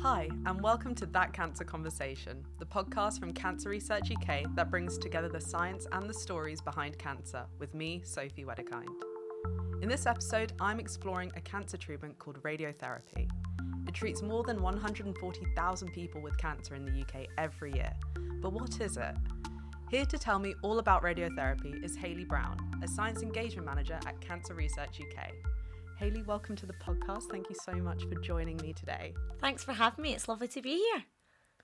Hi, and welcome to That Cancer Conversation, the podcast from Cancer Research UK that brings together the science and the stories behind cancer with me, Sophie Wedekind. In this episode, I'm exploring a cancer treatment called radiotherapy. It treats more than 140,000 people with cancer in the UK every year. But what is it? Here to tell me all about radiotherapy is Hayley Brown, a Science Engagement Manager at Cancer Research UK. Hayley, welcome to the podcast. Thank you so much for joining me today. Thanks for having me. It's lovely to be here.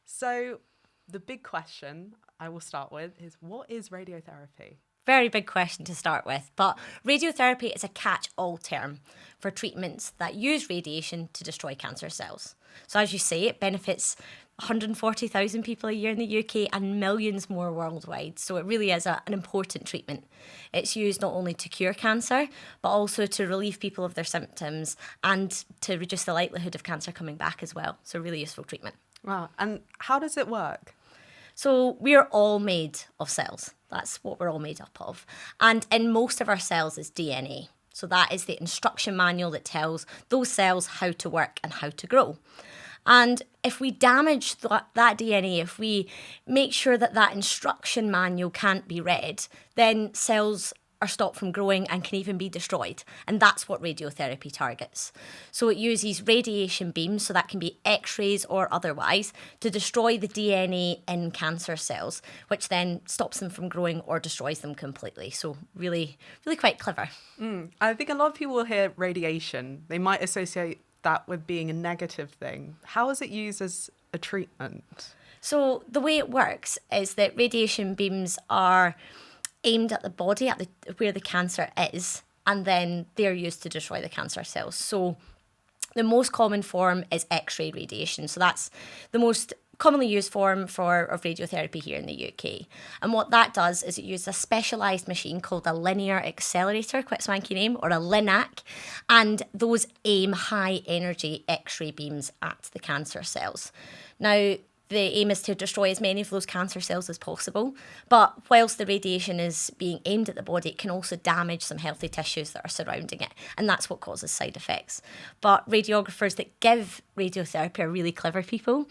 So, the big question I will start with is, what is radiotherapy? Very big question to start with, but radiotherapy is a catch-all term for treatments that use radiation to destroy cancer cells. So as you say, it benefits 140,000 people a year in the UK and millions more worldwide. So it really is an important treatment. It's used not only to cure cancer, but also to relieve people of their symptoms and to reduce the likelihood of cancer coming back as well. So really useful treatment. Wow. And how does it work? So we're all made of cells. That's what we're all made up of. And in most of our cells is DNA. So that is the instruction manual that tells those cells how to work and how to grow. And if we damage that DNA, if we make sure that instruction manual can't be read, then cells are stopped from growing and can even be destroyed. And that's what radiotherapy targets. So it uses radiation beams, so that can be X-rays or otherwise, to destroy the DNA in cancer cells, which then stops them from growing or destroys them completely. So really, really quite clever. I think a lot of people will hear radiation. They might associate that with being a negative thing. How is it used as a treatment? So the way it works is that radiation beams are aimed at the body, where the cancer is, and then they're used to destroy the cancer cells. So the most common form is X-ray radiation. So that's the most commonly used form of radiotherapy here in the UK. And what that does is it uses a specialised machine called a linear accelerator, quite swanky name, or a LINAC, and those aim high energy X-ray beams at the cancer cells. Now, the aim is to destroy as many of those cancer cells as possible, but whilst the radiation is being aimed at the body, it can also damage some healthy tissues that are surrounding it, and that's what causes side effects. But radiographers that give radiotherapy are really clever people,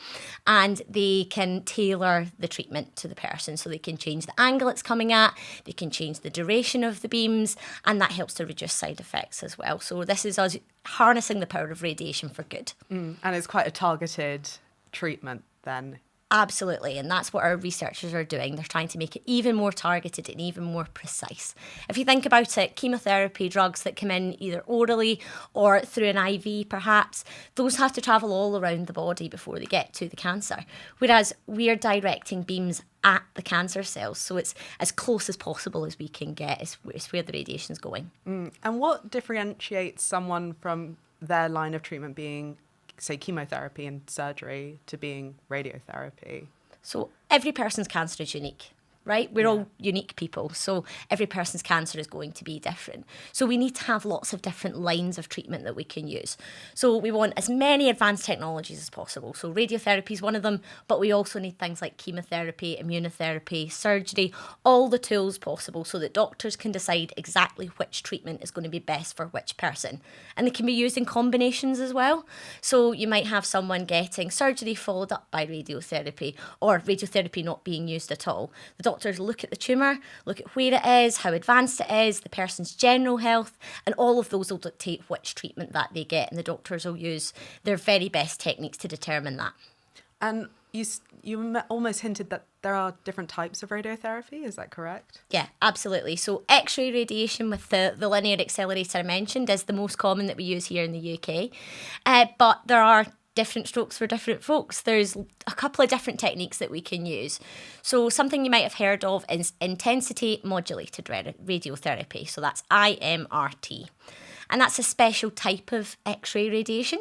and they can tailor the treatment to the person. So they can change the angle it's coming at, they can change the duration of the beams, and that helps to reduce side effects as well. So this is us harnessing the power of radiation for good. And it's quite a targeted treatment then. Absolutely, and that's what our researchers are doing. They're trying to make it even more targeted and even more precise. If you think about it, chemotherapy drugs that come in either orally or through an IV perhaps, those have to travel all around the body before they get to the cancer. Whereas we're directing beams at the cancer cells, so it's as close as possible as we can get is where the radiation's going. And what differentiates someone from their line of treatment being, say, chemotherapy and surgery to being radiotherapy? So every person's cancer is unique, right? We're all unique people, so every person's cancer is going to be different. So we need to have lots of different lines of treatment that we can use. So we want as many advanced technologies as possible. So radiotherapy is one of them, but we also need things like chemotherapy, immunotherapy, surgery, all the tools possible so that doctors can decide exactly which treatment is going to be best for which person. And they can be used in combinations as well. So you might have someone getting surgery followed up by radiotherapy, or radiotherapy not being used at all. The doctors look at the tumour, look at where it is, how advanced it is, the person's general health, and all of those will dictate which treatment that they get, and the doctors will use their very best techniques to determine that. And you almost hinted that there are different types of radiotherapy, is that correct? Yeah, absolutely. So X-ray radiation with the linear accelerator I mentioned is the most common that we use here in the UK, but there are different strokes for different folks. There's a couple of different techniques that we can use. So something you might have heard of is intensity modulated radiotherapy. So that's IMRT. And that's a special type of X-ray radiation.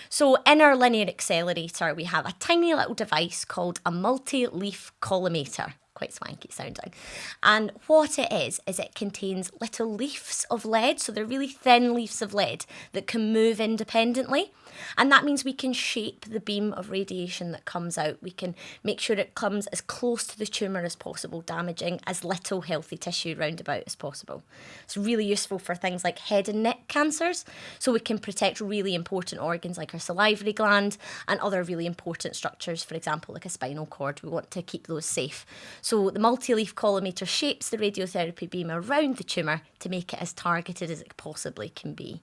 So in our linear accelerator, we have a tiny little device called a multi-leaf collimator. quite swanky sounding. And what it is it contains little leaves of lead. So they're really thin leaves of lead that can move independently. And that means we can shape the beam of radiation that comes out. We can make sure it comes as close to the tumour as possible, damaging as little healthy tissue round about as possible. It's really useful for things like head and neck cancers. So we can protect really important organs like our salivary gland and other really important structures, for example, like a spinal cord. We want to keep those safe. So the multi-leaf collimator shapes the radiotherapy beam around the tumour to make it as targeted as it possibly can be.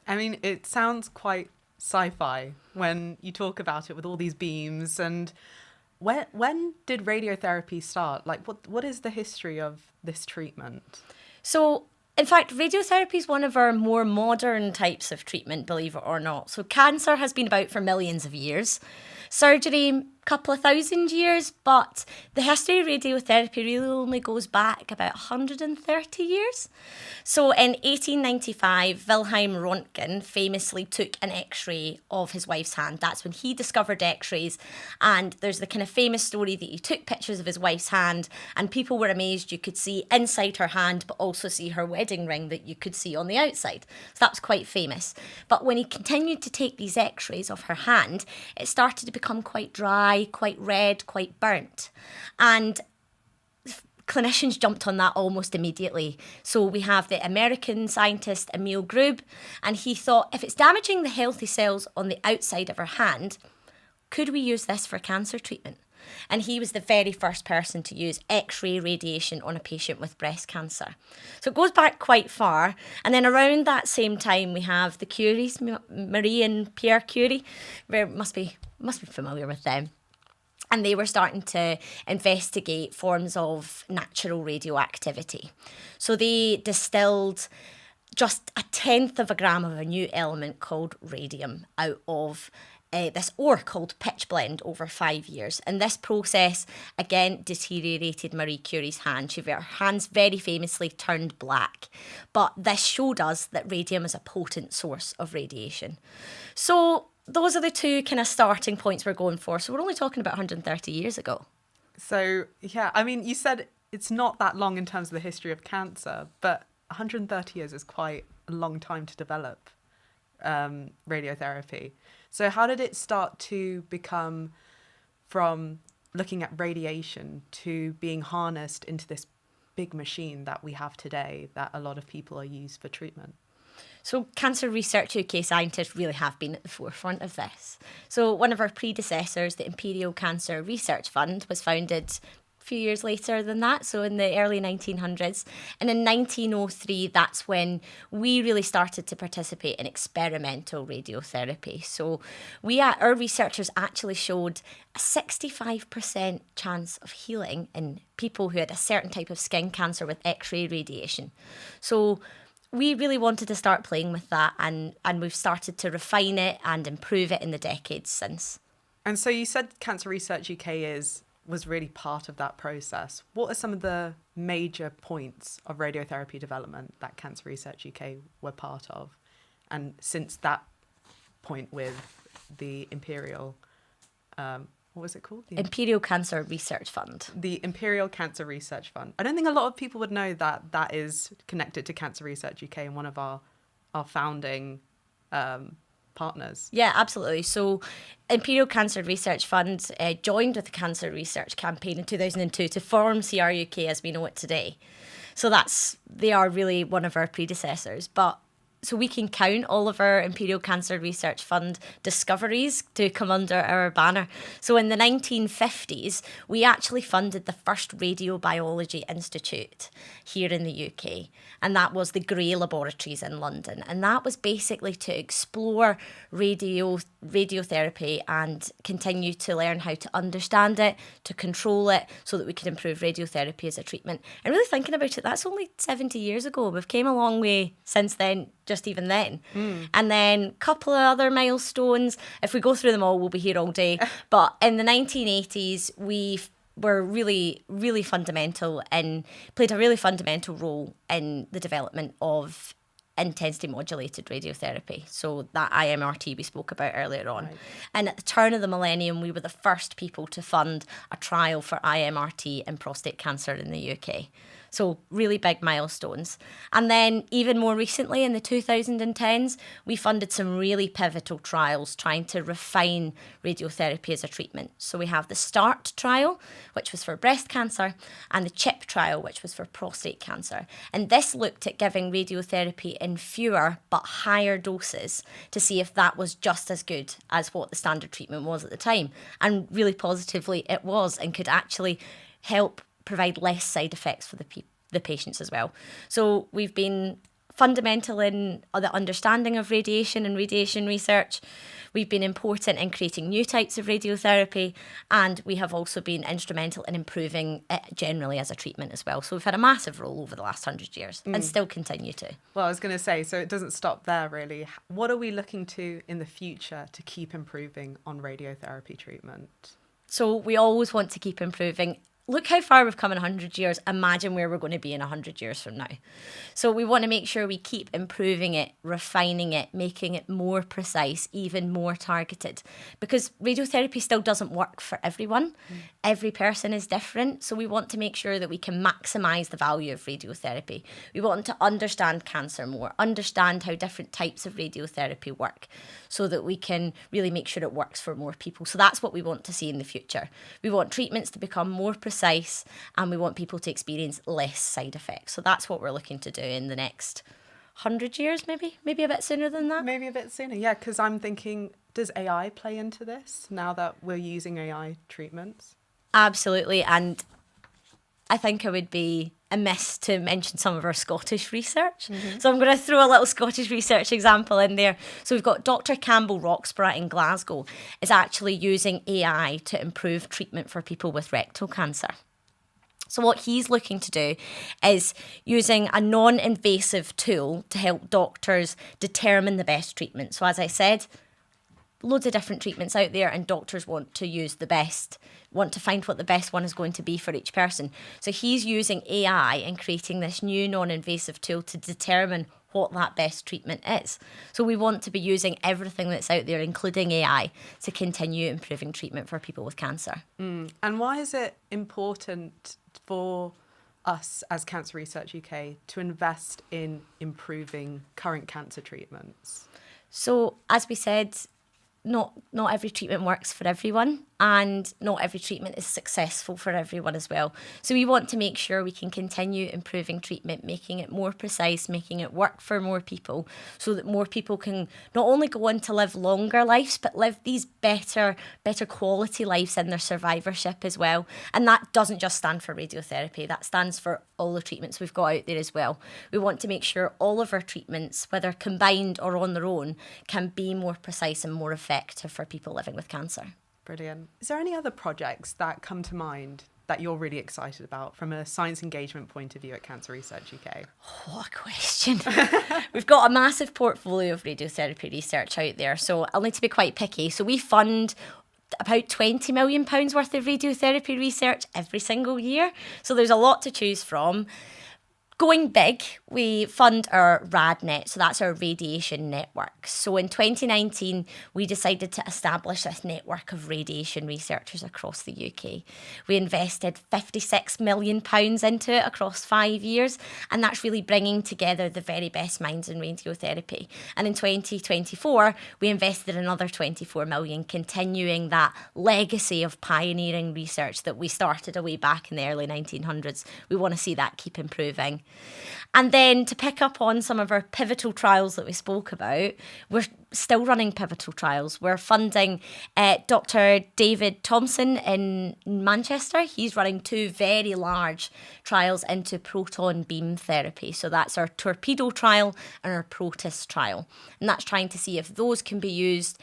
I mean, it sounds quite sci-fi when you talk about it with all these beams. And when did radiotherapy start? Like, what is the history of this treatment? So, in fact, radiotherapy is one of our more modern types of treatment, believe it or not. So cancer has been about for millions of years. Surgery, couple of thousand years, but the history of radiotherapy really only goes back about 130 years. So in 1895, Wilhelm Röntgen famously took an x-ray of his wife's hand. That's when he discovered x-rays, and there's the kind of famous story that he took pictures of his wife's hand and people were amazed you could see inside her hand but also see her wedding ring that you could see on the outside. So that was quite famous. But when he continued to take these x-rays of her hand, it started to become quite dry, quite red, quite burnt. And clinicians jumped on that almost immediately. So we have the American scientist Emil Grube, and he thought, if it's damaging the healthy cells on the outside of our hand, could we use this for cancer treatment? And he was the very first person to use X-ray radiation on a patient with breast cancer. So it goes back quite far. And then around that same time, we have the Curies, Marie and Pierre Curie. Must be familiar with them. And they were starting to investigate forms of natural radioactivity. So they distilled just 1/10 of a gram of a new element called radium out of this ore called pitch blende over 5 years. And this process, again, deteriorated Marie Curie's hand. Her hands very famously turned black. But this showed us that radium is a potent source of radiation. So those are the two kind of starting points we're going for. So we're only talking about 130 years ago. So, yeah, I mean, you said it's not that long in terms of the history of cancer, but 130 years is quite a long time to develop radiotherapy. So how did it start to become from looking at radiation to being harnessed into this big machine that we have today that a lot of people are used for treatment? So Cancer Research UK scientists really have been at the forefront of this. So one of our predecessors, the Imperial Cancer Research Fund, was founded a few years later than that, so in the early 1900s. And in 1903, that's when we really started to participate in experimental radiotherapy. So our researchers actually showed a 65% chance of healing in people who had a certain type of skin cancer with X-ray radiation. So we really wanted to start playing with that, and we've started to refine it and improve it in the decades since. And so you said Cancer Research UK was really part of that process. What are some of the major points of radiotherapy development that Cancer Research UK were part of? And since that point with the Imperial, what was it called? Imperial Cancer Research Fund. The Imperial Cancer Research Fund. I don't think a lot of people would know that that is connected to Cancer Research UK and one of our founding partners. Yeah, absolutely. So Imperial Cancer Research Fund joined with the Cancer Research Campaign in 2002 to form CRUK as we know it today. So they are really one of our predecessors. But so we can count all of our Imperial Cancer Research Fund discoveries to come under our banner. So in the 1950s, we actually funded the first radiobiology institute here in the UK. And that was the Gray Laboratories in London. And that was basically to explore radiotherapy and continue to learn how to understand it, to control it, so that we could improve radiotherapy as a treatment. And really thinking about it, that's only 70 years ago. We've came a long way since then, just even then. And then a couple of other milestones. If we go through them all, we'll be here all day. But in the 1980s, we were really, really fundamental and played a really fundamental role in the development of intensity modulated radiotherapy. So that IMRT we spoke about earlier on. Right. And at the turn of the millennium, we were the first people to fund a trial for IMRT in prostate cancer in the UK. So really big milestones. And then even more recently in the 2010s, we funded some really pivotal trials trying to refine radiotherapy as a treatment. So we have the START trial, which was for breast cancer, and the CHIP trial, which was for prostate cancer. And this looked at giving radiotherapy in fewer but higher doses to see if that was just as good as what the standard treatment was at the time. And really positively it was, and could actually help provide less side effects for the patients as well. So we've been fundamental in the understanding of radiation and radiation research. We've been important in creating new types of radiotherapy, and we have also been instrumental in improving it generally as a treatment as well. So we've had a massive role over the last 100 years and still continue to. Well, I was going to say, so it doesn't stop there really. What are we looking to in the future to keep improving on radiotherapy treatment? So we always want to keep improving. Look how far we've come in 100 years. Imagine where we're going to be in 100 years from now. So we want to make sure we keep improving it, refining it, making it more precise, even more targeted. Because radiotherapy still doesn't work for everyone. Every person is different. So we want to make sure that we can maximise the value of radiotherapy. We want to understand cancer more, understand how different types of radiotherapy work, so that we can really make sure it works for more people. So that's what we want to see in the future. We want treatments to become more precise, and we want people to experience less side effects. So that's what we're looking to do in the next 100 years, maybe a bit sooner than that. Maybe a bit sooner, yeah, because I'm thinking, does AI play into this now that we're using AI treatments? Absolutely, and I think it would be amiss to mention some of our Scottish research. So I'm going to throw a little Scottish research example in there. So we've got Dr. Campbell Roxburgh in Glasgow is actually using AI to improve treatment for people with rectal cancer. So what he's looking to do is using a non-invasive tool to help doctors determine the best treatment. So as I said, loads of different treatments out there, and doctors want to use the best, want to find what the best one is going to be for each person. So he's using AI and creating this new non-invasive tool to determine what that best treatment is. So we want to be using everything that's out there, including AI, to continue improving treatment for people with cancer. And why is it important for us as Cancer Research UK to invest in improving current cancer treatments? So as we said, not every treatment works for everyone, and not every treatment is successful for everyone as well. So we want to make sure we can continue improving treatment, making it more precise, making it work for more people, so that more people can not only go on to live longer lives, but live these better quality lives in their survivorship as well. And that doesn't just stand for radiotherapy, that stands for all the treatments we've got out there as well. We want to make sure all of our treatments, whether combined or on their own, can be more precise and more effective for people living with cancer. Brilliant. Is there any other projects that come to mind that you're really excited about from a science engagement point of view at Cancer Research UK? What a question. We've got a massive portfolio of radiotherapy research out there, so I'll need to be quite picky. So we fund about £20 million worth of radiotherapy research every single year. So there's a lot to choose from. Going big, we fund our RadNet, so that's our radiation network. So in 2019, we decided to establish this network of radiation researchers across the UK. We invested £56 million into it across 5 years, and that's really bringing together the very best minds in radiotherapy. And in 2024, we invested another £24 million, continuing that legacy of pioneering research that we started away back in the early 1900s. We want to see that keep improving. And then to pick up on some of our pivotal trials that we spoke about, we're still running pivotal trials. We're funding Dr. David Thompson in Manchester. He's running 2 very large trials into proton beam therapy. So that's our Torpedo trial and our Protus trial. And that's trying to see if those can be used.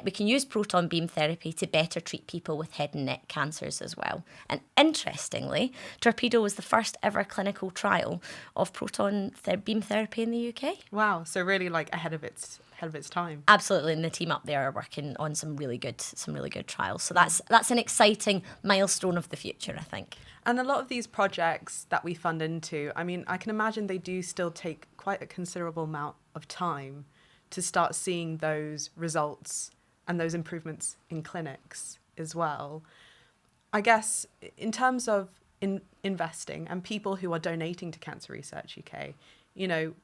We can use proton beam therapy to better treat people with head and neck cancers as well. And interestingly, Torpedo was the first ever clinical trial example, of beam therapy in the UK. Wow. So really like ahead of its time. Absolutely, and the team up there are working on some really good trials. So that's an exciting milestone of the future, I think. And a lot of these projects that we fund into, I mean, I can imagine they do still take quite a considerable amount of time to start seeing those results and those improvements in clinics as well. I guess in terms of investing and people who are donating to Cancer Research UK, you know,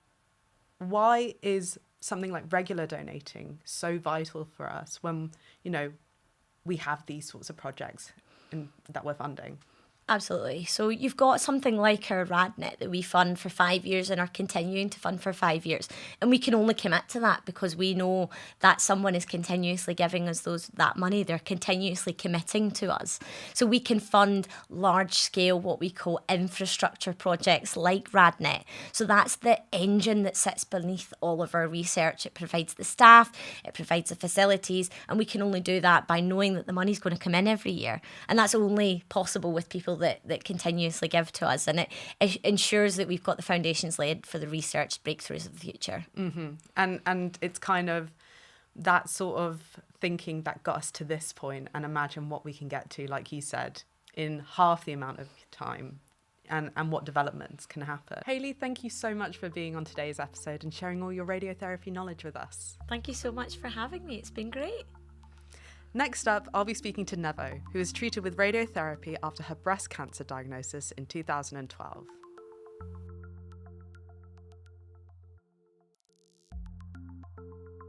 why is something like regular donating so vital for us when, you know, we have these sorts of projects that we're funding? Absolutely. So you've got something like our RadNet that we fund for 5 years and are continuing to fund for 5 years. And we can only commit to that because we know that someone is continuously giving us that money. They're continuously committing to us. So we can fund large scale, what we call infrastructure projects like RadNet. So that's the engine that sits beneath all of our research. It provides the staff, it provides the facilities, and we can only do that by knowing that the money's going to come in every year. And that's only possible with people that continuously give to us, and it ensures that we've got the foundations laid for the research breakthroughs of the future. Mm-hmm. And it's kind of that sort of thinking that got us to this point, and imagine what we can get to, like you said, in half the amount of time, and what developments can happen. Hayley, thank you so much for being on today's episode and sharing all your radiotherapy knowledge with us. Thank you so much for having me. It's been great. Next up, I'll be speaking to Nevo, who was treated with radiotherapy after her breast cancer diagnosis in 2012.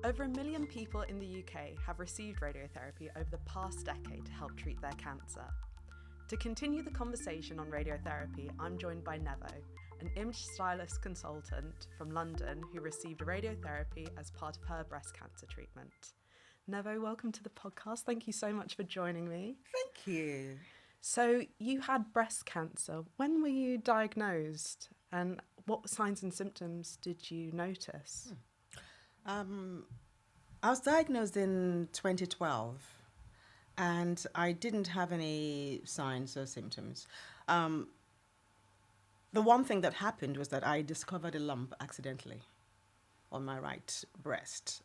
Over 1 million people in the UK have received radiotherapy over the past decade to help treat their cancer. To continue the conversation on radiotherapy, I'm joined by Nevo, an image stylist consultant from London who received radiotherapy as part of her breast cancer treatment. Nevo, welcome to the podcast. Thank you so much for joining me. Thank you. So you had breast cancer. When were you diagnosed, and what signs and symptoms did you notice? I was diagnosed in 2012, and I didn't have any signs or symptoms. The one thing that happened was that I discovered a lump accidentally on my right breast.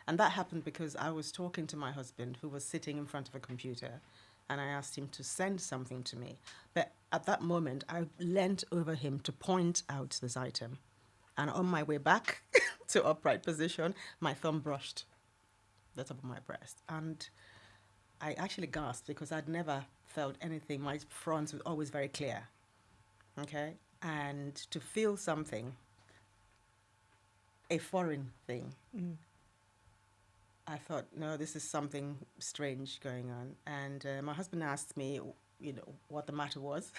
And that happened because I was talking to my husband, who was sitting in front of a computer, and I asked him to send something to me. But at that moment, I leant over him to point out this item. And on my way back to upright position, my thumb brushed the top of my breast. And I actually gasped because I'd never felt anything. My front was always very clear. Okay? And to feel something, a foreign thing, I thought, no, this is something strange going on. And my husband asked me, what the matter was.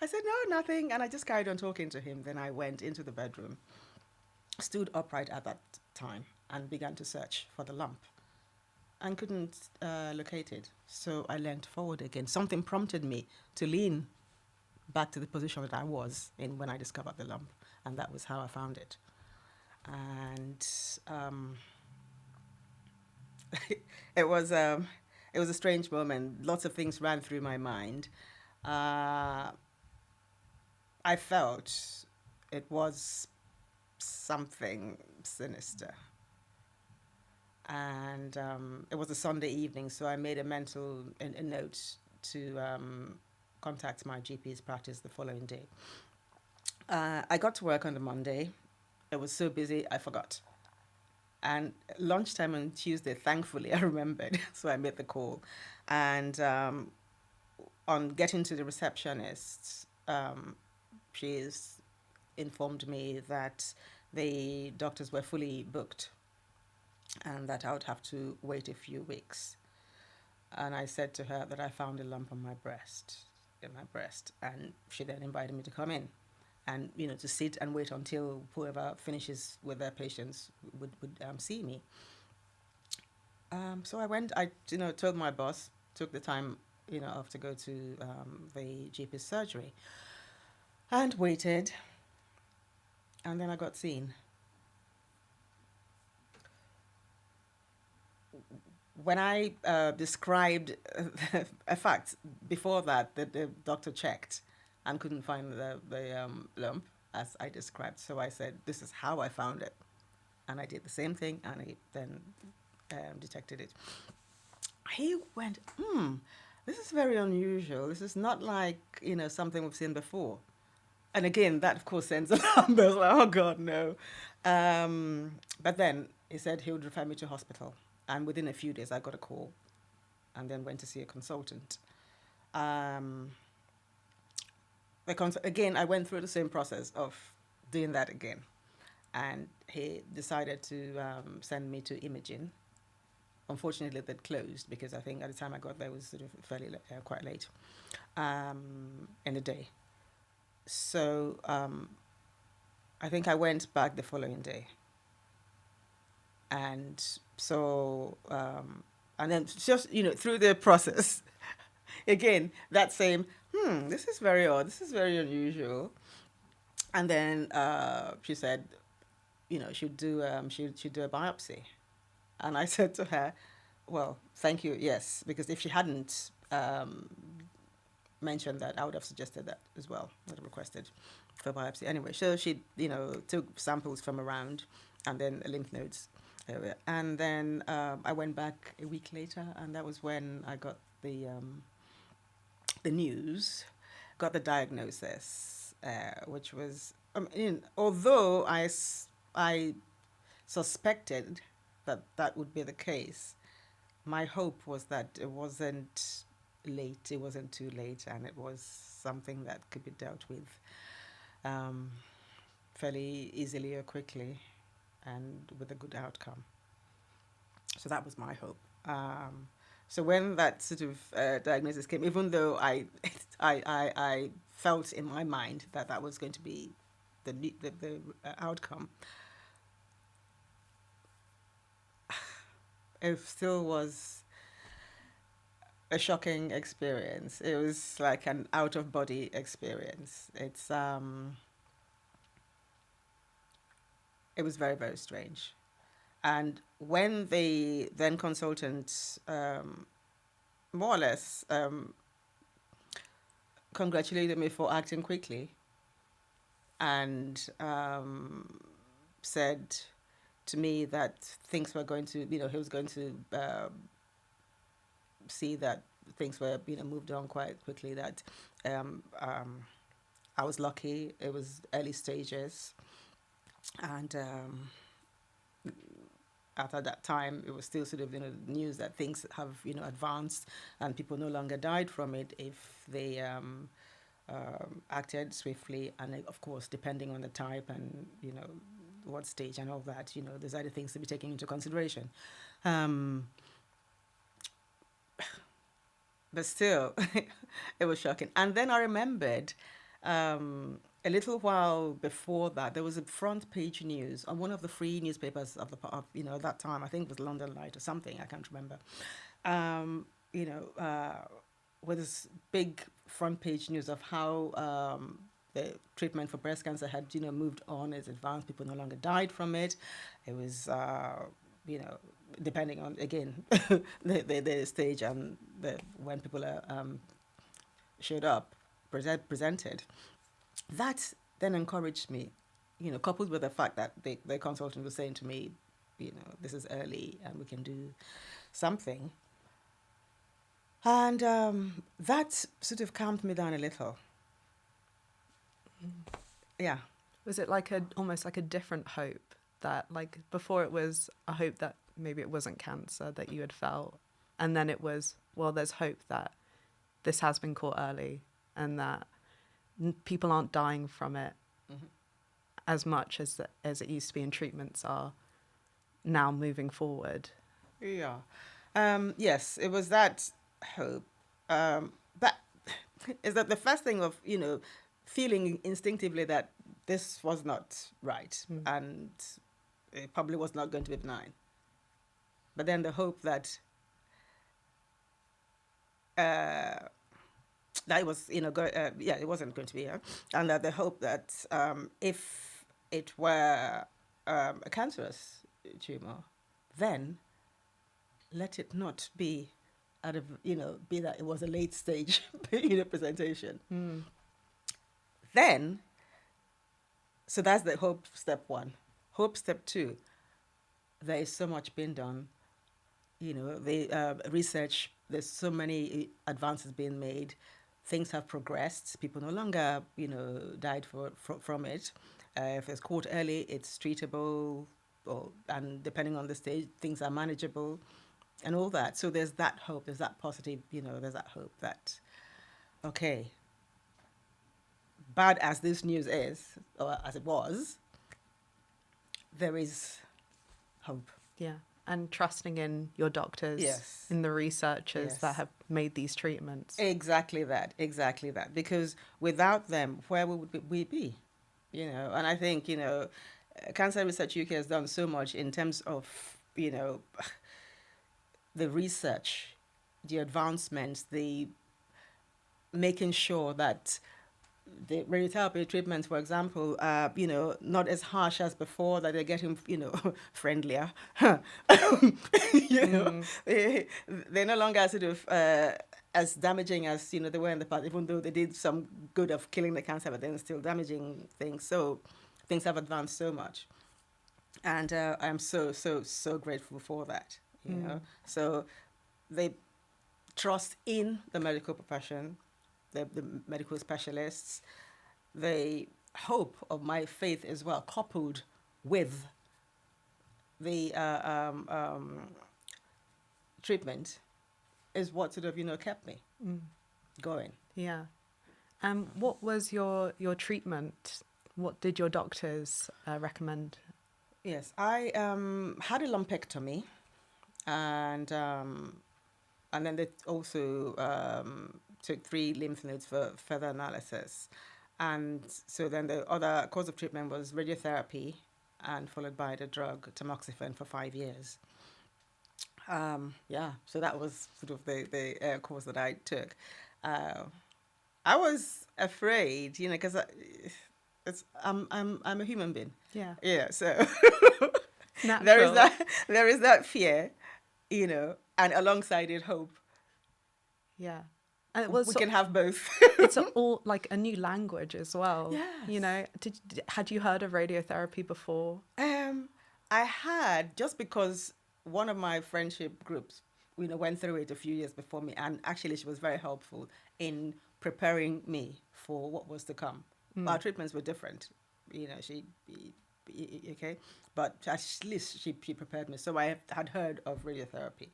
I said, no, nothing. And I just carried on talking to him. Then I went into the bedroom, stood upright at that time, and began to search for the lump and couldn't locate it. So I leant forward again. Something prompted me to lean back to the position that I was in when I discovered the lump. And that was how I found it. And it was a strange moment. Lots of things ran through my mind. I felt it was something sinister. And it was a Sunday evening, so I made a mental note to contact my GP's practice the following day. I got to work on the Monday. I was so busy, I forgot. And lunchtime on Tuesday, thankfully, I remembered. So I made the call. And on getting to the receptionist, she's informed me that the doctors were fully booked and that I would have to wait a few weeks. And I said to her that I found a lump on my breast, and she then invited me to come in and, to sit and wait until whoever finishes with their patients would see me. So I went, told my boss, took the time, off to go to the GP's surgery and waited. And then I got seen. When I described a fact before that the doctor checked and couldn't find the lump as I described. So I said, this is how I found it. And I did the same thing, and he then detected it. He went, this is very unusual. This is not like, something we've seen before. And again, that, of course, sends alarm bells. Like, oh, God, no. But then he said he would refer me to hospital. And within a few days, I got a call and then went to see a consultant. Again, I went through the same process of doing that again. And he decided to send me to imaging. Unfortunately, they'd closed because I think at the time I got there was sort of fairly quite late in the day. So I think I went back the following day. And so, and then just, through the process, again, that same, this is very odd, this is very unusual. And then she said, she'd do a biopsy. And I said to her, well, thank you, yes, because if she hadn't mentioned that, I would have suggested that as well, would have requested for biopsy. Anyway, so she, took samples from around and then lymph nodes. And then I went back a week later, and that was when I got the news, got the diagnosis, which was, although I suspected that would be the case, my hope was that it wasn't late, it wasn't too late, and it was something that could be dealt with fairly easily or quickly and with a good outcome. So that was my hope. So when that sort of diagnosis came, even though I felt in my mind that was going to be the outcome, it still was a shocking experience. It was like an out-of-body experience. It was very, very strange. And when the then consultant more or less congratulated me for acting quickly and said to me that things were going to, he was going to see that things were, moved on quite quickly, that I was lucky, it was early stages. And after that time, it was still sort of, news that things have, advanced and people no longer died from it if they acted swiftly. And of course, depending on the type and, what stage and all that, there's other things to be taken into consideration. But still, it was shocking. And then I remembered a little while before that, there was a front page news on one of the free newspapers of that time. I think it was London Light or something. I can't remember. With this big front page news of how the treatment for breast cancer had, moved on, as advanced. People no longer died from it. It was, depending on, again, the stage and when people showed up, presented. That then encouraged me, coupled with the fact that the consultant was saying to me, this is early and we can do something. And that sort of calmed me down a little. Yeah. Was it almost like a different hope that, like, before it was a hope that maybe it wasn't cancer that you had felt, and then it was, well, there's hope that this has been caught early and that people aren't dying from it as much as it used to be, and treatments are now moving forward? Yeah. Yes, it was that hope. But is that the first thing of, feeling instinctively that this was not right and it probably was not going to be benign. But then the hope that that it was, it wasn't going to be, and that the hope that if it were a cancerous tumor, then let it not be be that it was a late stage, presentation. Then, so that's the hope step one. Hope step two, there is so much being done. The research, there's so many advances being made. Things have progressed. People no longer, died from it. If it's caught early, it's treatable, and depending on the stage, things are manageable and all that. So there's that hope, there's that positive, there's that hope that, okay, bad as this news is, or as it was, there is hope. Yeah. And trusting in your doctors, Yes. in the researchers Yes. that have made these treatments. Exactly that. Because without them, where would we be? And I think, Cancer Research UK has done so much in terms of, the research, the advancements, the making sure that the radiotherapy treatments, for example, are, not as harsh as before, that they're getting, friendlier. They're no longer sort of as damaging as, they were in the past, even though they did some good of killing the cancer, but then still damaging things. So things have advanced so much. And I'm so grateful for that, you know. So they trust in the medical profession, the medical specialists, the hope of my faith as well, coupled with the treatment, is what sort of, kept me going. Yeah. What was your treatment? What did your doctors recommend? Yes, I had a lumpectomy, and then they also took 3 lymph nodes for further analysis. And so then the other course of treatment was radiotherapy, and followed by the drug tamoxifen for 5 years. So that was sort of the course that I took. I was afraid, because I'm a human being. Yeah. Yeah, so Natural. there is that fear, and alongside it, hope. Yeah. And it was We can have both. it's all like a new language as well. Yes. Had you heard of radiotherapy before? I had, just because one of my friendship groups, went through it a few years before me, and actually she was very helpful in preparing me for what was to come. Our treatments were different, okay, but at least she prepared me. So I had heard of radiotherapy,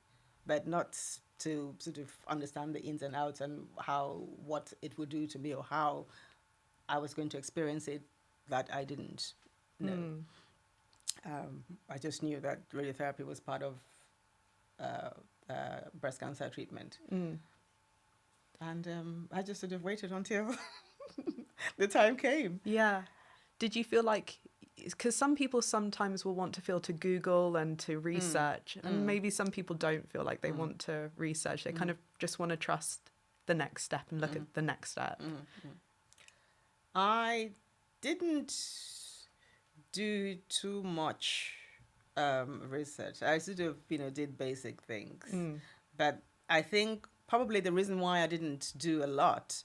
but not to sort of understand the ins and outs and what it would do to me, or how I was going to experience it. That I didn't know. I just knew that radiotherapy was part of breast cancer treatment. And I just sort of waited until the time came. Yeah. Did you feel like, because some people sometimes will want to feel to Google and to research, and maybe some people don't feel like they want to research. They kind of just want to trust the next step and look at the next step. I didn't do too much research. I sort of, did basic things. But I think probably the reason why I didn't do a lot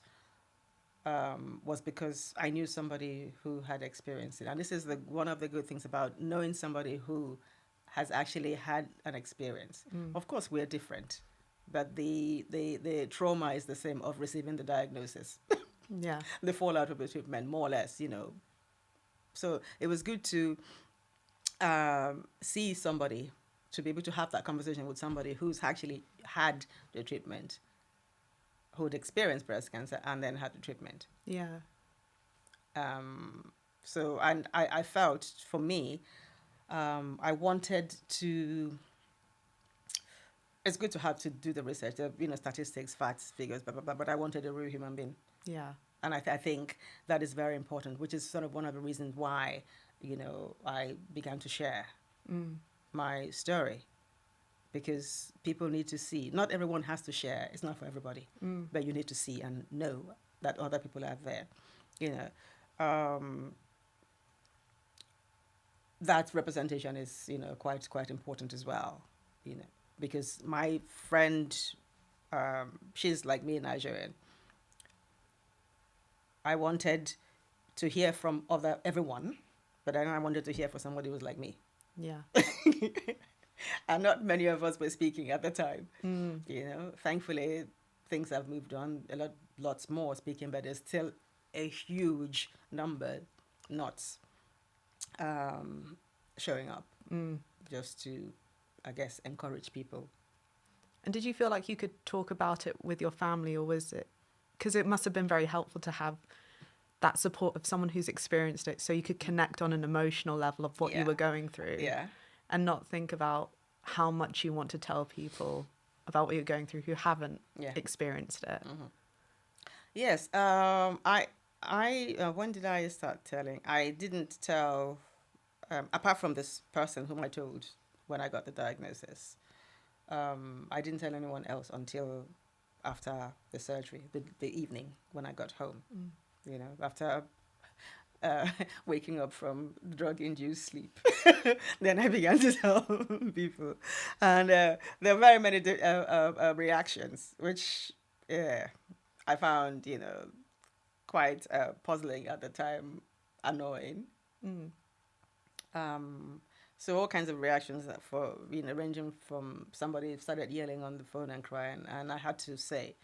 was because I knew somebody who had experienced it. And this is one of the good things about knowing somebody who has actually had an experience. Of course, we're different, but the trauma is the same of receiving the diagnosis. Yeah. The fallout of the treatment, more or less, So it was good to see somebody, to be able to have that conversation with somebody who's actually had the treatment, who'd experienced breast cancer and then had the treatment. Yeah. So, and I felt, for me, I wanted to, it's good to do the research, statistics, facts, figures, blah, blah, blah, but I wanted a real human being. Yeah. And I think that is very important, which is sort of one of the reasons why, I began to share my story, because people need to see. Not everyone has to share. It's not for everybody, but you need to see and know that other people are there. That representation is, quite important as well, because my friend, she's like me, Nigerian. I wanted to hear from everyone, but then I wanted to hear from somebody who was like me. Yeah. And not many of us were speaking at the time. You know, thankfully, things have moved on. Lots more speaking, but there's still a huge number not showing up, just to, I guess, encourage people. And did you feel like you could talk about it with your family, or was it, because it must have been very helpful to have that support of someone who's experienced it, so you could connect on an emotional level of what you were going through, and not think about how much you want to tell people about what you're going through who haven't experienced it. Yes. When did I start telling? I didn't tell, apart from this person whom I told when I got the diagnosis. I didn't tell anyone else until after the surgery, the evening when I got home. You know, after waking up from drug-induced sleep. Then I began to tell people. And there were very many reactions, which I found, you know, quite puzzling at the time, annoying. So all kinds of reactions for, you know, ranging from somebody started yelling on the phone and crying, and I had to say,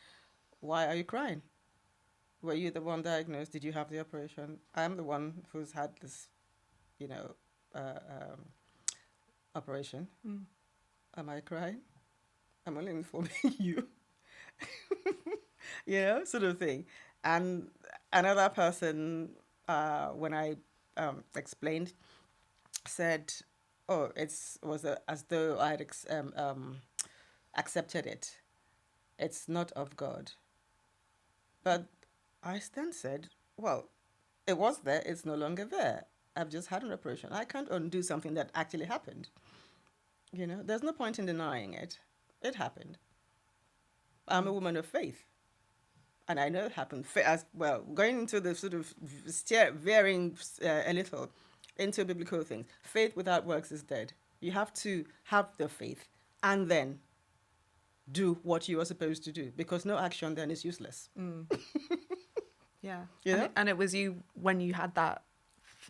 "Why are you crying? Were you the one diagnosed? Did you have the operation? I'm the one who's had this, you know, operation. Am I crying? I'm only informing you." You know, sort of thing. And another person, when I explained, said, "Oh, as though I had accepted it. It's not of God." But I then said, "Well, it was there. It's no longer there. I've just had an operation. I can't undo something that actually happened. You know, there's no point in denying it. It happened. I'm a woman of faith. And I know it happened." As well, going into the sort of veering a little into biblical things. Faith without works is dead. You have to have the faith and then do what you are supposed to do, because no action then is useless. Yeah. You know? And it was you, when you had that,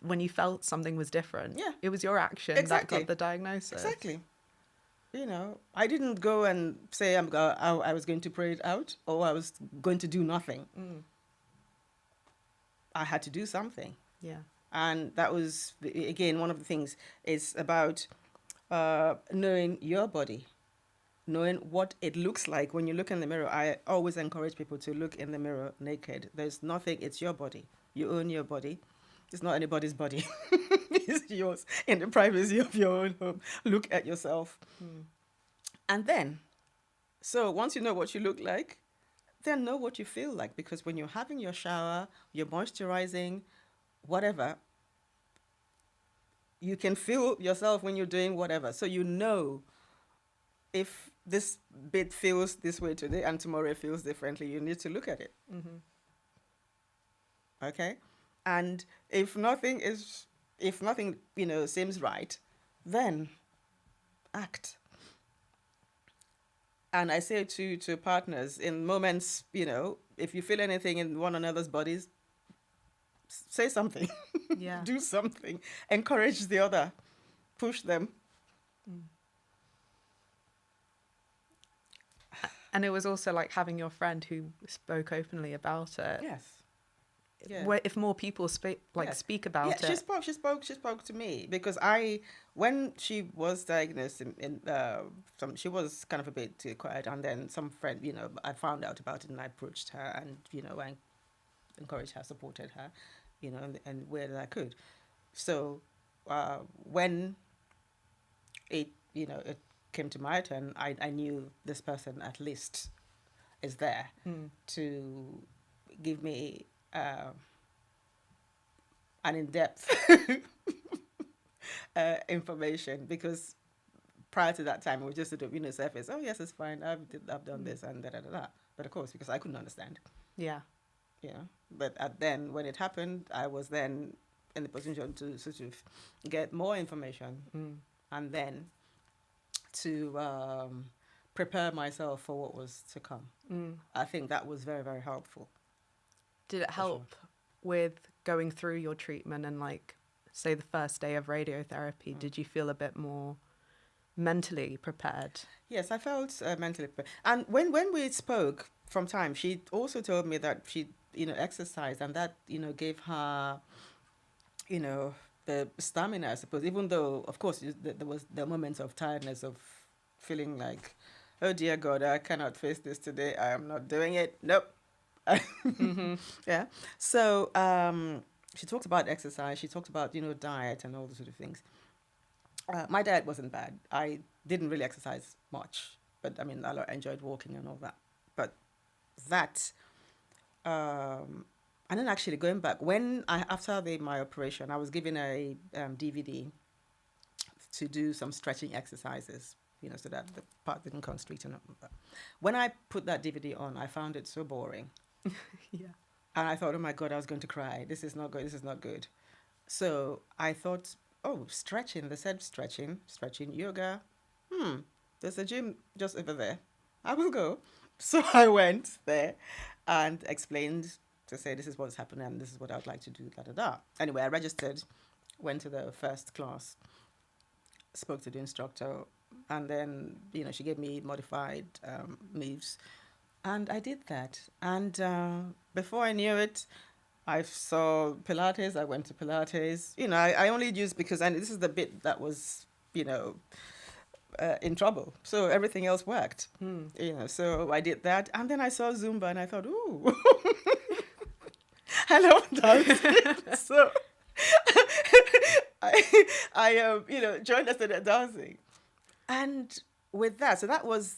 when you felt something was different, it was your action that got the diagnosis. Exactly. You know, I didn't go and say I was going to pray it out, or I was going to do nothing. I had to do something. Yeah. And that was, again, one of the things is about knowing your body, knowing what it looks like when you look in the mirror. I always encourage people to look in the mirror naked. There's nothing, it's your body. You own your body. It's not anybody's body. It's yours in the privacy of your own home. Look at yourself. And then, so once you know what you look like, then know what you feel like. Because when you're having your shower, you're moisturizing, whatever, you can feel yourself when you're doing whatever. So you know if this bit feels this way today and tomorrow it feels differently, you need to look at it. Okay? And if nothing, you know, seems right, then act. And I say to partners, in moments, you know, if you feel anything in one another's bodies, say something. Yeah. Do something. Encourage the other. Push them. And it was also like having your friend who spoke openly about it. Yes. Yeah. Where if more people speak about it. She spoke to me, because when she was diagnosed she was kind of a bit too quiet, and then some friend, you know, I found out about it and I approached her, and, you know, I encouraged her, supported her, you know, and where I could. So when it came to my turn, I knew this person at least is there to give me an in-depth information, because prior to that time it was just sort of, you know, surface. Oh yes, it's fine. I've done this and da da da da. But of course, because I couldn't understand. Yeah. You know. But then when it happened, I was then in the position to sort of get more information and then to prepare myself for what was to come. I think that was very, very helpful. Did it help with going through your treatment and like, say the first day of radiotherapy, did you feel a bit more mentally prepared? Yes, I felt mentally prepared. And when we spoke from time, she also told me that she, exercised, and that, gave her, the stamina, I suppose, even though, of course, there was the moments of tiredness, of feeling like, oh dear God, I cannot face this today. I am not doing it. Nope. Yeah. So she talked about exercise. She talked about, diet and all those sort of things. My diet wasn't bad. I didn't really exercise much, but I mean, I enjoyed walking and all that. But that, and then actually going back, after my operation, I was given a DVD to do some stretching exercises, so that the part didn't constrict and all that. When I put that DVD on, I found it so boring. Yeah. And I thought, oh my God, I was going to cry. This is not good. This is not good. So I thought, oh, stretching. They said stretching, yoga. There's a gym just over there. I will go. So I went there and explained to say, this is what's happening and this is what I would like to do, da, da, da. Anyway, I registered, went to the first class, spoke to the instructor, and then, she gave me modified moves. And I did that. And before I knew it, I saw Pilates. I went to Pilates. I only used because this is the bit that was, in trouble. So everything else worked. So I did that. And then I saw Zumba and I thought, ooh, I love dancing. So I joined us in the dancing. And with that, so that was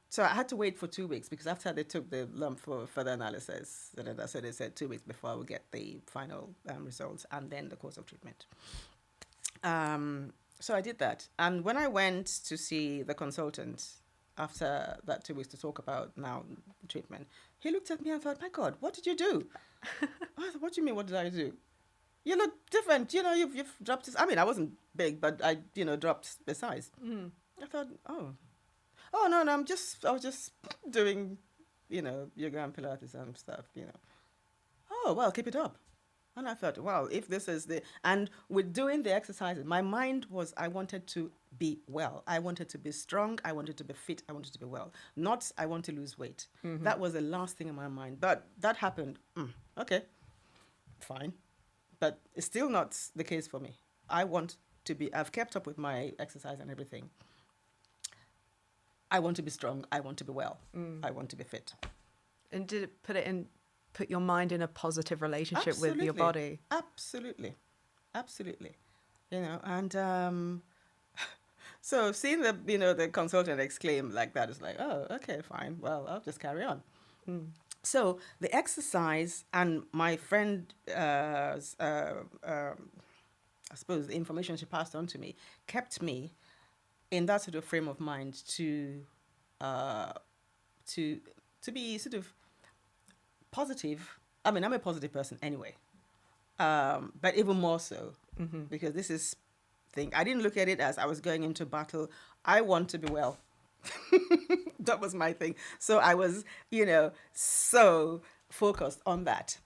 so I had to wait for 2 weeks because after they took the lump for further analysis, so they said 2 weeks before I would get the final results and then the course of treatment. So I did that. And when I went to see the consultant after that 2 weeks to talk about now treatment, he looked at me and thought, my God, what did you do? I thought, what do you mean, what did I do? You look different. You've dropped. I mean, I wasn't big, but I, dropped the size. I thought, oh no, I was just doing, yoga and Pilates and stuff, Oh, well, keep it up. And I thought, well, if this is and with doing the exercises, my mind was, I wanted to be well. I wanted to be strong. I wanted to be fit. I wanted to be well. Not, I want to lose weight. That was the last thing in my mind. But that happened. Okay, fine. But it's still not the case for me. I've kept up with my exercise and everything. I want to be strong. I want to be well. I want to be fit. And did it put your mind in a positive relationship with your body? Absolutely. And so seeing the consultant exclaim like that is like, oh, okay, fine. Well, I'll just carry on. So the exercise and my friend, I suppose the information she passed on to me kept me in that sort of frame of mind to be sort of positive. I mean, I'm a positive person anyway, but even more so because this is thing. I didn't look at it as I was going into battle. I want to be well. That was my thing. So I was, so focused on that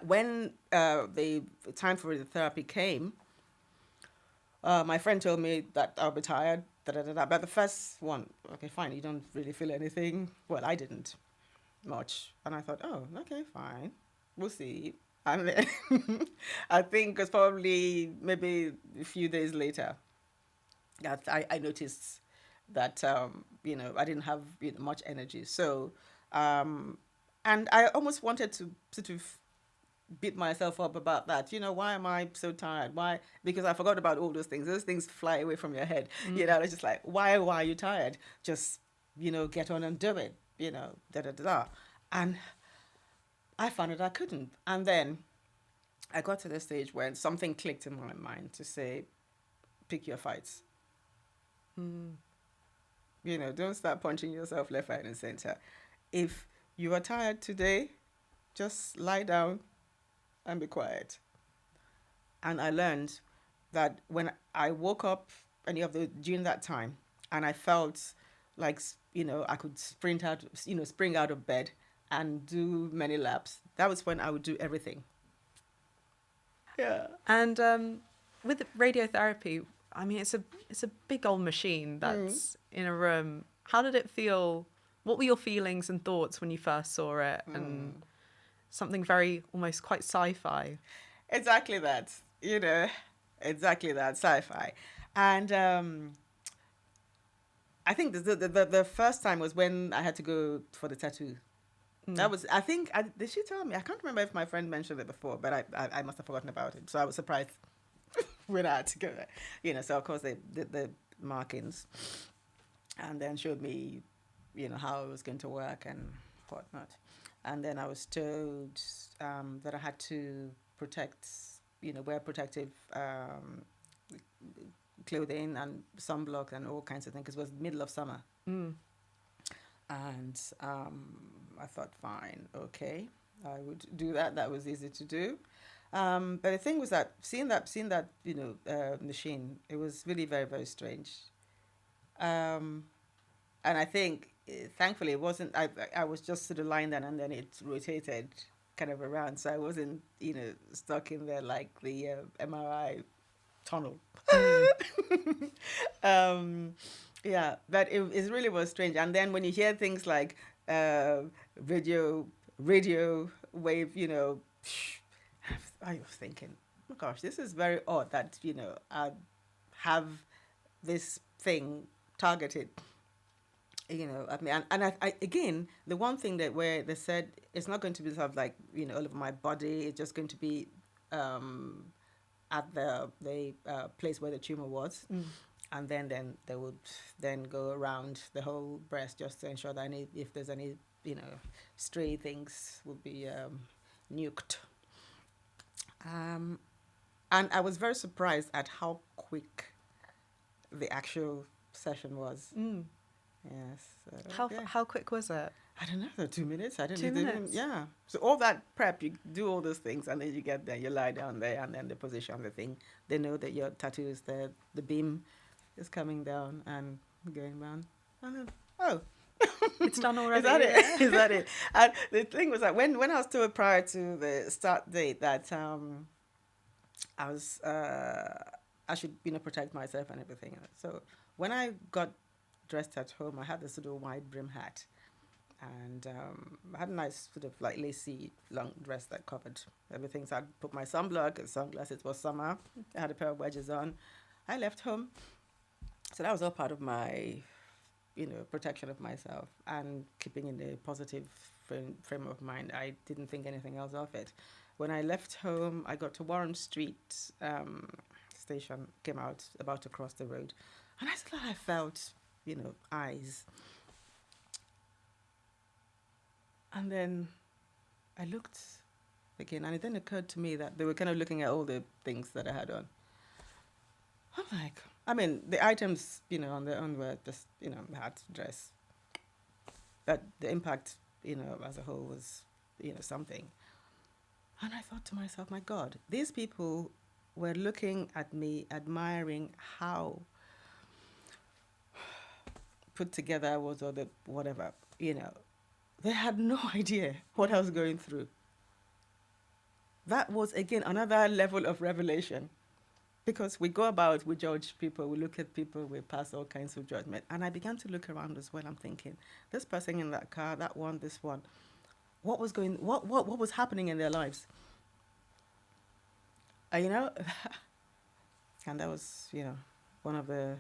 when the time for the therapy came, my friend told me that I'll be tired, but the first one, okay, fine, you don't really feel anything. Well, I didn't much. And I thought, oh, okay, fine, we'll see. And then I think it's probably maybe a few days later that I noticed that, I didn't have much energy. So, and I almost wanted to sort of beat myself up about that. Why am I so tired? Why? Because I forgot about all those things. Those things fly away from your head. It's just like, why are you tired? Just, get on and do it, And I found that I couldn't. And then I got to the stage where something clicked in my mind to say, pick your fights. Don't start punching yourself left, right, and center. If you are tired today, just lie down and be quiet. And I learned that when I woke up during that time, and I felt like, I could spring out of bed and do many laps, that was when I would do everything. Yeah. And with radiotherapy, I mean, it's a big old machine that's in a room. How did it feel? What were your feelings and thoughts when you first saw it? And something very almost quite sci-fi. Exactly that. Exactly that, sci-fi. And I think the first time was when I had to go for the tattoo. That was, I think, did she tell me? I can't remember if my friend mentioned it before, but I must have forgotten about it. So I was surprised when I had to go there. So of course they did the markings and then showed me, how it was going to work and whatnot. And then I was told that I had to wear protective clothing and sunblock and all kinds of things because it was middle of summer. And I thought, fine, okay, I would do that. That was easy to do. But the thing was that seeing that machine, it was really very, very strange. And I think, thankfully, it wasn't. I was just sort of lying there, and then it rotated kind of around, so I wasn't, stuck in there like the MRI tunnel. Yeah, but it really was strange. And then when you hear things like radio wave, I was thinking, oh gosh, this is very odd that I have this thing targeted. At me, and I again, the one thing that where they said it's not going to be sort of like all over my body. It's just going to be at the place where the tumor was. And then they would then go around the whole breast just to ensure that if there's any stray things will be nuked. And I was very surprised at how quick the actual session was. Yes. How quick was it? I don't know, 2 minutes. I don't 2 know. minutes. Yeah. So all that prep, you do all those things, and then you get there, you lie down there, and then the position, the thing. They know that your tattoo is there. The beam is coming down and going down, and then It's done already. Is that it? Is that it? And the thing was that when I was told prior to the start date that I was I should protect myself and everything. So when I got dressed at home, I had this sort of wide brim hat, and I had a nice sort of like lacy long dress that covered everything. So I put my sunblock and sunglasses. It was summer. I had a pair of wedges on. I left home. So that was all part of my, protection of myself and keeping in a positive frame of mind. I didn't think anything else of it. When I left home, I got to Warren Street station, came out, about to cross the road. And I felt, eyes. And then I looked again, and it then occurred to me that they were kind of looking at all the things that I had on. I'm like, the items, on their own were just, hat, dress. But the impact, as a whole was, something. And I thought to myself, my God, these people were looking at me, admiring how put together I was, or the whatever, They had no idea what I was going through. That was, again, another level of revelation. Because we go about, we judge people, we look at people, we pass all kinds of judgment. And I began to look around as well. I'm thinking, this person in that car, that one, this one, what was happening in their lives? And that was, one of the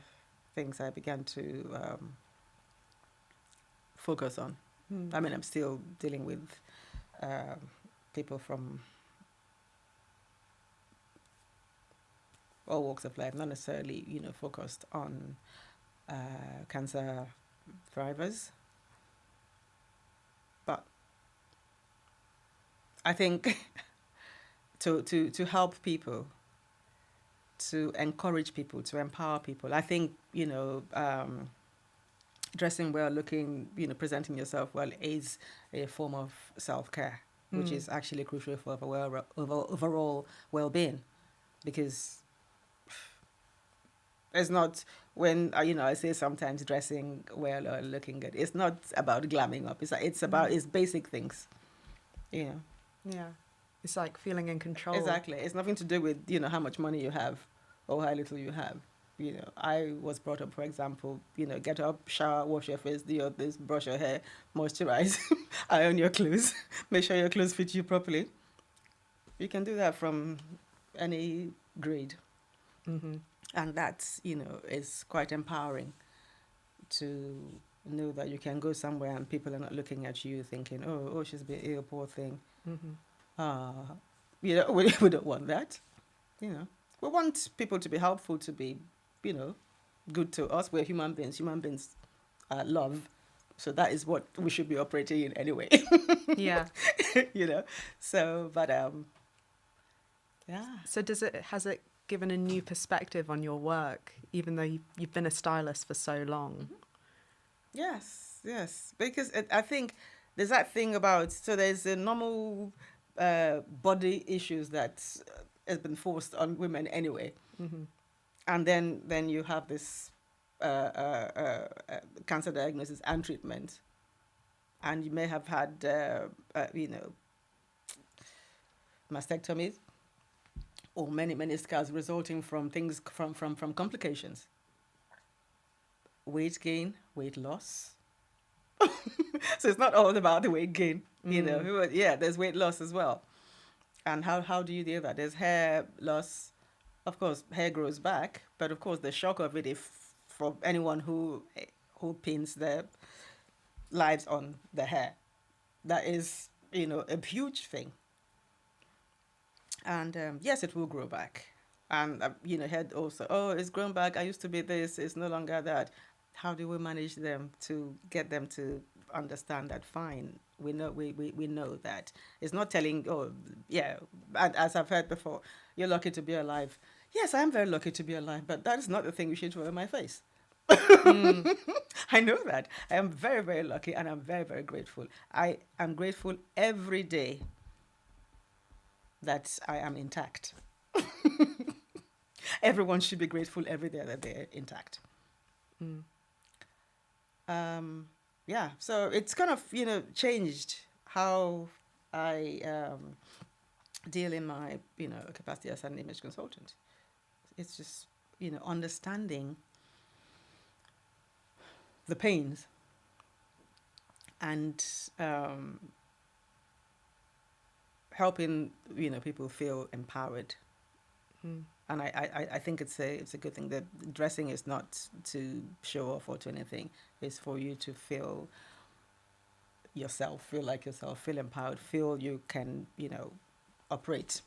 things I began to focus on. I'm still dealing with people from all walks of life, not necessarily, focused on cancer thrivers. But I think to help people, to encourage people, to empower people, I think, dressing well, looking, presenting yourself well is a form of self-care, which is actually crucial for overall well-being. Because it's not, when I say sometimes dressing well or looking good, it's not about glamming up. It's about it's basic things. Yeah. It's like feeling in control. Exactly. It's nothing to do with, how much money you have or how little you have. I was brought up, for example, get up, shower, wash your face, do your this, brush your hair, moisturize, iron your clothes, make sure your clothes fit you properly. You can do that from any grade. Mm-hmm. And that's, is quite empowering to know that you can go somewhere and people are not looking at you thinking, oh, she's been ill, poor thing. Mm-hmm. We don't want that. We want people to be helpful, to be, good to us. We're human beings. Human beings love. So that is what we should be operating in anyway. Yeah. So, but, yeah. So has it given a new perspective on your work, even though you've been a stylist for so long? Yes. Because I think there's that thing about, so there's a normal body issues that has been forced on women anyway. Mm-hmm. And then you have this cancer diagnosis and treatment. And you may have had, mastectomies or many scars resulting from things from complications. Weight gain, weight loss. So it's not all about the weight gain, Yeah, there's weight loss as well. And how do you deal with that? There's hair loss. Of course, hair grows back, but of course the shock of it, if for anyone who pins their lives on the hair, that is, a huge thing. And yes, it will grow back. And, hair also, oh, it's grown back. I used to be this. It's no longer that. How do we manage them to get them to understand that, fine, we know that. It's not telling, oh, yeah, as I've heard before, you're lucky to be alive. Yes, I am very lucky to be alive, but that is not the thing you should throw in my face. I know that. I am very, very lucky, and I'm very, very grateful. I am grateful every day that I am intact. Everyone should be grateful every day that they're intact. Yeah, so it's kind of, changed how I deal in my, capacity as an image consultant. It's just, understanding the pains and helping, people feel empowered. And I think it's a good thing that dressing is not to show off or to anything. It's for you to feel yourself, feel like yourself, feel empowered, feel you can, operate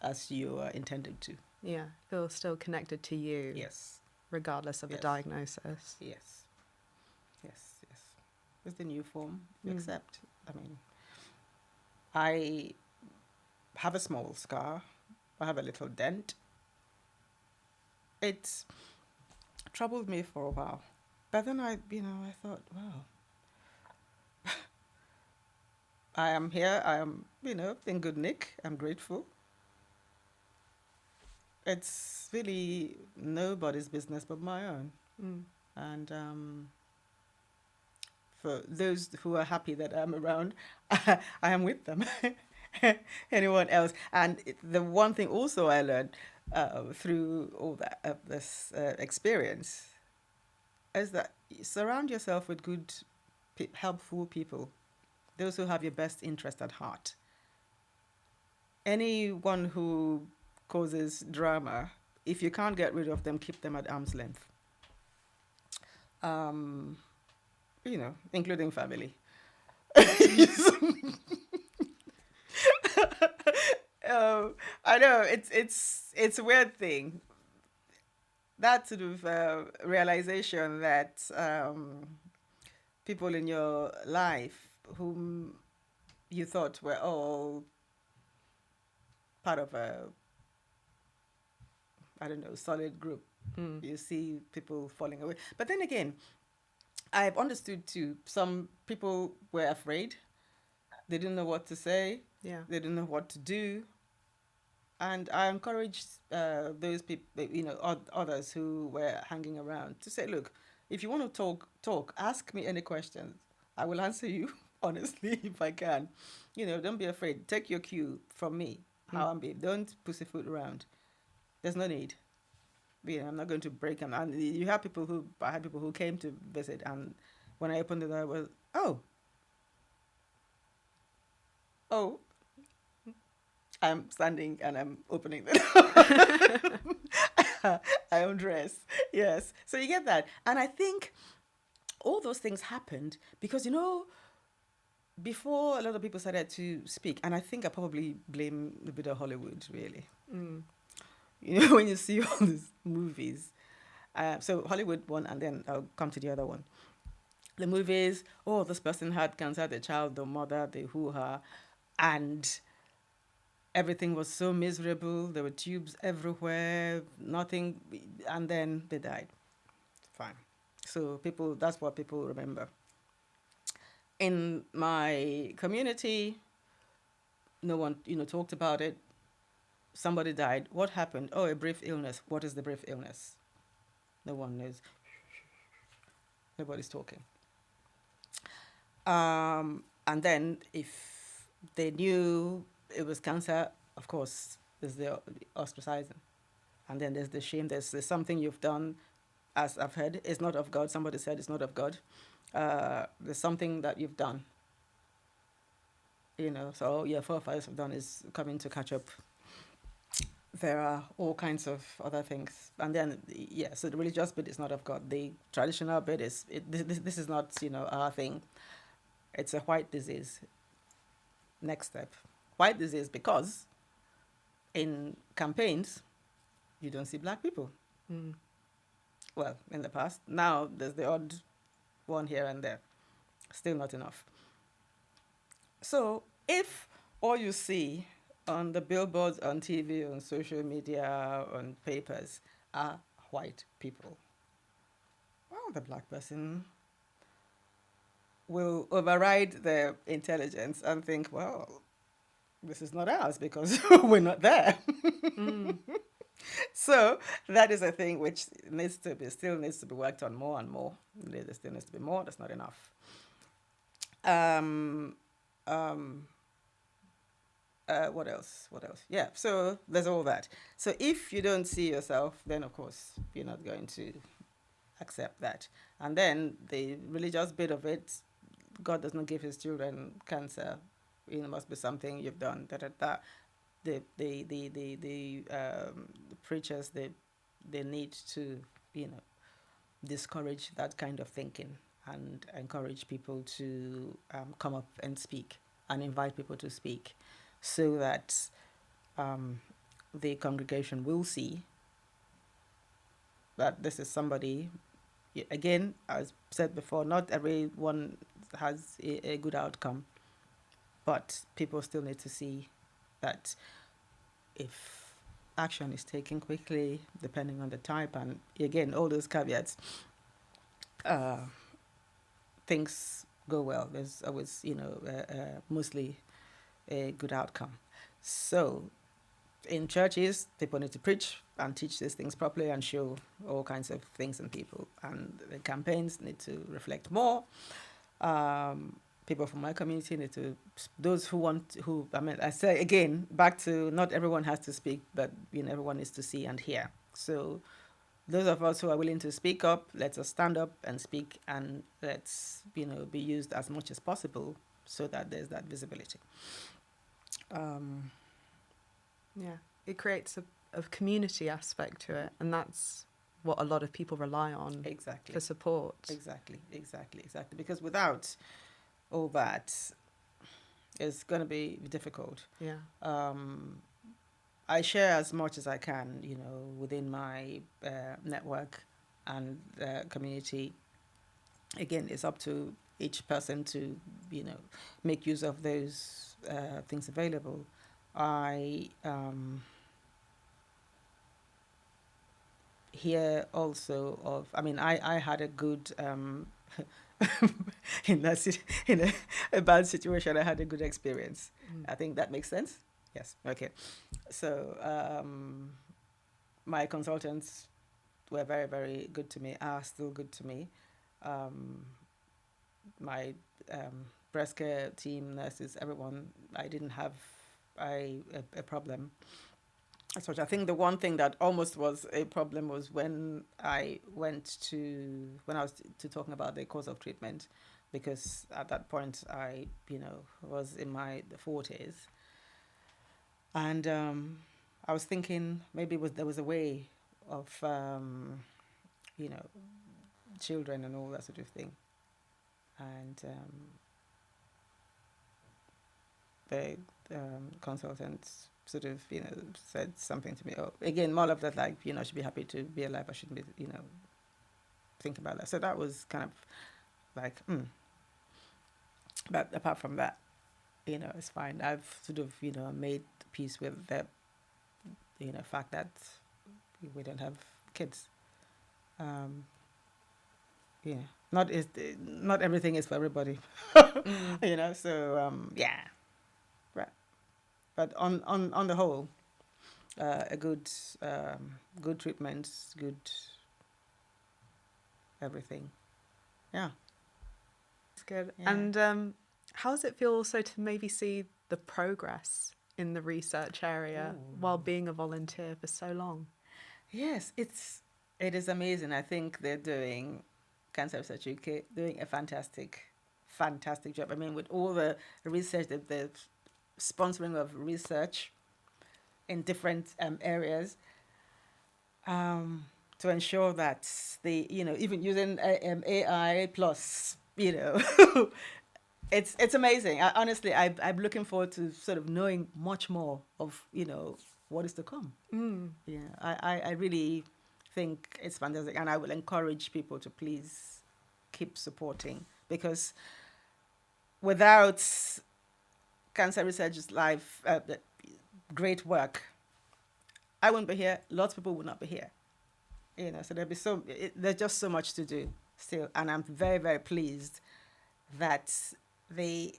as you are intended to. Yeah, feel still connected to you. Yes. Regardless of the diagnosis. Yes. It's the new form you accept. I mean, I have a small scar. I have a little dent. It's troubled me for a while. But then I thought, wow, I am here. I am, in good nick. I'm grateful. It's really nobody's business but my own. And for those who are happy that I'm around, I am with them. Anyone else? And the one thing also I learned through all that this experience is that surround yourself with good, helpful people, those who have your best interest at heart. Anyone who causes drama, if you can't get rid of them, keep them at arm's length. Including family. I know it's a weird thing. That sort of realization that people in your life whom you thought were all part of a, solid group. You see people falling away. But then again, I've understood too, some people were afraid. They didn't know what to say. Yeah. They didn't know what to do. And I encouraged those people, others who were hanging around to say, look, if you want to talk, ask me any questions. I will answer you honestly, if I can. Don't be afraid. Take your cue from me. How I'm being. Don't pussyfoot around. There's no need. I'm not going to break them. And I had people who came to visit, and when I opened the door, I was, oh, I'm standing and I'm opening the door. I undress. Yes. So you get that. And I think all those things happened because, before a lot of people started to speak, and I think I probably blame a bit of Hollywood, really. When you see all these movies. So Hollywood one, and then I'll come to the other one. The movies, this person had cancer, the child, the mother, the hoo-ha, and everything was so miserable. There were tubes everywhere, nothing, and then they died. Fine. So that's what people remember. In my community, no one, talked about it. Somebody died. What happened? A brief illness. What is the brief illness? No one knows. Nobody's talking. And then if they knew it was cancer, of course, there's the ostracizing. And then there's the shame. There's something you've done, as I've heard, it's not of God. Somebody said it's not of God. There's something that you've done. So your forefathers have done is coming to catch up. There are all kinds of other things. And then, so the religious bit is not of God. The traditional bit is, this is not, our thing. It's a white disease. Next step. White disease because in campaigns, you don't see black people. Well, in the past. Now, there's the odd one here and there. Still not enough. So, if all you see on the billboards, on TV, on social media, on papers, are white people, well, the black person will override their intelligence and think, well, this is not ours because we're not there. So that is a thing which still needs to be worked on more and more. There still needs to be more. That's not enough. What else? Yeah, so there's all that. So if you don't see yourself, then of course you're not going to accept that. And then the religious bit of it, God does not give his children cancer. It must be something you've done. The preachers, they need to, discourage that kind of thinking and encourage people to come up and speak and invite people to speak, so that the congregation will see that this is somebody. Again, as said before, not everyone has a good outcome, but people still need to see that if action is taken quickly, depending on the type, and again, all those caveats, things go well. There's always, mostly a good outcome. So in churches, people need to preach and teach these things properly and show all kinds of things in people. And the campaigns need to reflect more. People from my community need to, I say again, back to not everyone has to speak, but everyone needs to see and hear. So those of us who are willing to speak up, let us stand up and speak, and let's, be used as much as possible so that there's that visibility. Yeah, it creates a community aspect to it, and that's what a lot of people rely on for support. Exactly. Because without all that, it's going to be difficult. Yeah. I share as much as I can, within my network and community. Again, it's up to each person to, make use of those things available. I hear also of, I had a good, in a bad situation, I had a good experience. I think that makes sense. Yes. Okay. So my consultants were very, very good to me, are still good to me. My breast care team, nurses, everyone, I didn't have a problem. So I think the one thing that almost was a problem was when I was talking about the course of treatment, because at that point I, was in my 40s, and I was thinking maybe there was a way of, children and all that sort of thing, and the consultants sort of, said something to me. Oh, again, more of that, like, I should be happy to be alive. I shouldn't be, think about that. So that was kind of like, But apart from that, it's fine. I've sort of, made peace with the, fact that we don't have kids. Not everything is for everybody, So yeah. But on the whole, a good treatment, good everything. Yeah. It's good. Yeah. And how does it feel also to maybe see the progress in the research area while being a volunteer for so long? Yes, it is amazing. I think they're doing, Cancer Research UK, doing a fantastic job. I mean, with all the research that they're sponsoring of research in different areas, to ensure that even using AI plus, it's amazing. Honestly, I'm looking forward to sort of knowing much more of, what is to come. Yeah, I really think it's fantastic, and I will encourage people to please keep supporting, because without Cancer Research's life, great work, I wouldn't be here. Lots of people would not be here. So there's just so much to do still, and I'm very, very pleased that they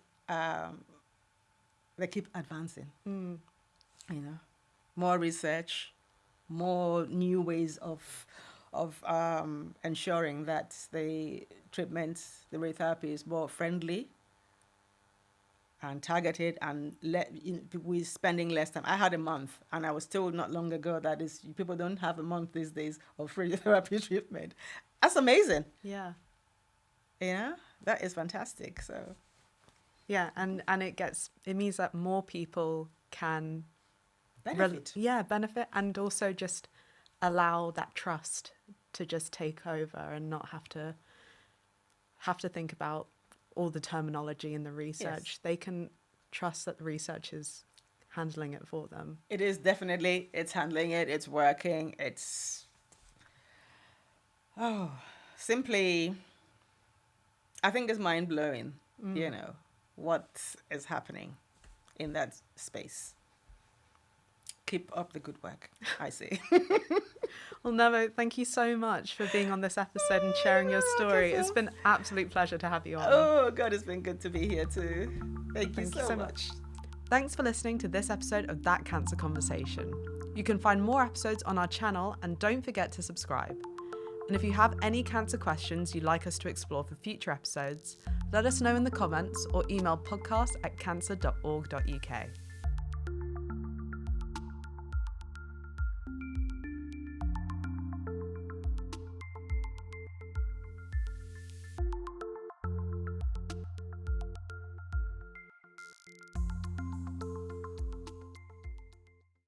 keep advancing. More research, more new ways of ensuring that the treatment, the radiotherapy, is more friendly and targeted, and we're spending less time. I had a month, and I was told not long ago that people don't have a month these days of radiotherapy treatment. That's amazing. Yeah. That is fantastic. So yeah, and it means that more people can benefit. Benefit, and also just allow that trust to just take over and not have to think about all the terminology in the research. Yes. They can trust that the research is handling it for them. It is definitely, it's handling it, it's working, it's simply, I think it's mind-blowing, what is happening in that space. Keep up the good work, I say. Well, Nevo, thank you so much for being on this episode and sharing your story. It's been an absolute pleasure to have you on. Oh, God, it's been good to be here too. Thank you so much. Thanks for listening to this episode of That Cancer Conversation. You can find more episodes on our channel, and don't forget to subscribe. And if you have any cancer questions you'd like us to explore for future episodes, let us know in the comments or email podcast@cancer.org.uk.